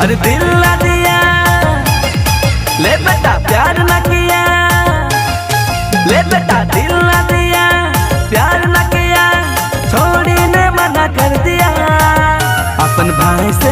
अरे दिल ना दिया, ले बेटा प्यार ना किया, ले बेटा दिल ना दिया, प्यार ना किया, छोड़ी ने मना कर दिया। अपन भाई से